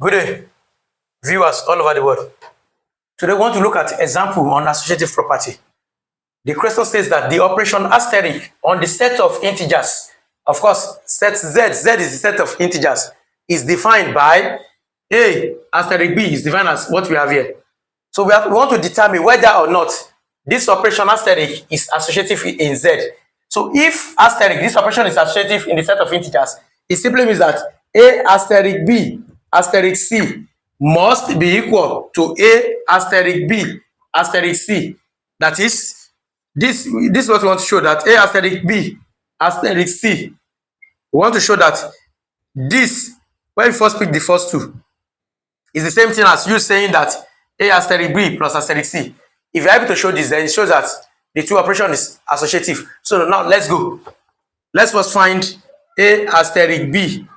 Good day, viewers all over the world. Today we want to look at example on associative property. The question says that the operation asterisk on the set of integers, of course, set Z, Z is the set of integers, is defined by A asterisk B is defined as what we have here. So we want to determine whether or not this operation asterisk is associative in Z. So if asterisk, this operation is associative in the set of integers, it simply means that A asterisk B asterisk C must be equal to A asterisk B asterisk C. That is, this is what we want to show, that A asterisk B asterisk C. We want to show that this, when we first pick the first two, is the same thing as you saying that A asterisk B plus asterisk C. If you're able to show this, then it shows that the two operation is associative. So now let's go. Let's first find A asterisk B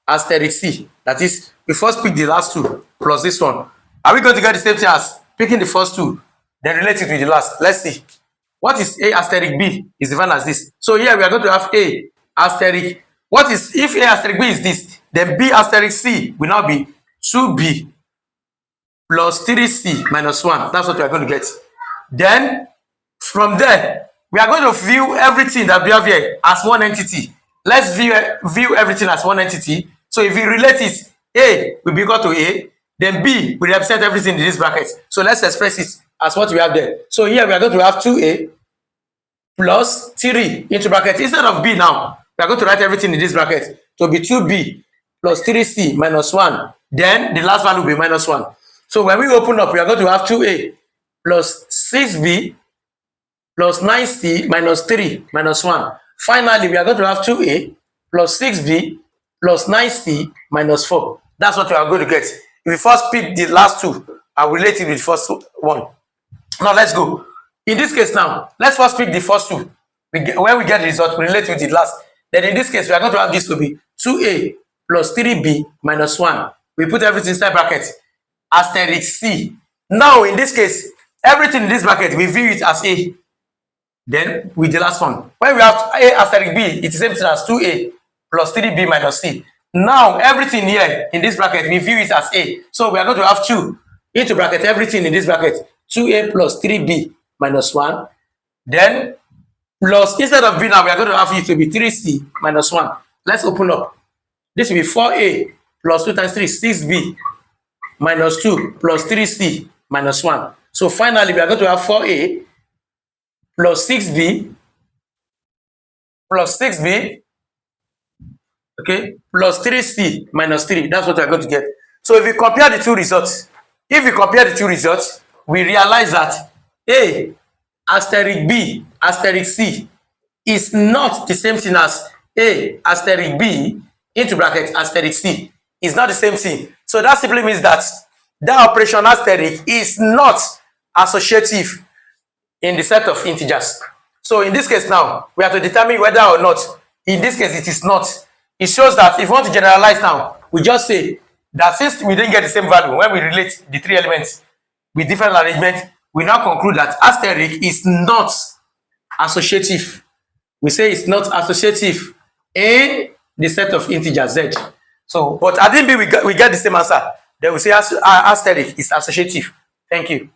asterisk C. That is, we first pick the last two plus this one. Are we going to get the same thing as picking the first two, then relate it with the last? Let's see. What is A asterisk B is defined as this. So here we are going to have A asterisk. What is, if A asterisk B is this, then B asterisk C will now be 2B plus 3C minus 1. That's what we are going to get. Then from there, we are going to view everything that we have here as one entity. Let's view everything as one entity. So if we relate it, A will be equal to A, then B will represent everything in this bracket. So let's express it as what we have there. So here we are going to have 2A plus 3 into bracket. Instead of B now, we are going to write everything in this bracket to be 2B plus 3C minus 1. Then the last value will be minus 1. So when we open up, we are going to have 2A plus 6B plus 9C minus 3 minus 1. Finally, we are going to have 2A plus 6B plus 9C minus 4. That's what we are going to get. If we first pick the last two, I'll relate it with the first one. Now let's go. In this case now, let's first pick the first two. When we get the result, we relate with the last. Then in this case, we are going to have this to be 2A plus 3B minus 1. We put everything inside bracket. Asterisk C. Now in this case, everything in this bracket, we view it as A. Then with the last one, when we have A asterisk B, it's the same thing as 2A plus 3B minus C. Now everything here in this bracket, we view it as A. So we are going to have 2 into bracket, everything in this bracket, 2A plus 3B minus 1. Then plus, instead of B now, we are going to have it to be 3C minus 1. Let's open up. This will be 4A plus 2 times 3, 6B minus 2 plus 3C minus 1. So finally, we are going to have 4A plus 6B plus 6B, okay, plus 3C minus 3. That's what we are going to get. So if we compare the two results, we realize that A asterisk B asterisk C is not the same thing as A asterisk B into bracket asterisk C. It's not the same thing. So that simply means that that operation asterisk is not associative in the set of integers. So in this case now, we have to determine whether or not, in this case it is not. It shows that if we want to generalize now, we just say that since we didn't get the same value when we relate the three elements with different arrangement, we now conclude that asterisk is not associative. We say it's not associative in the set of integers Z. So, but at the end we get the same answer. Then we say asterisk is associative. Thank you.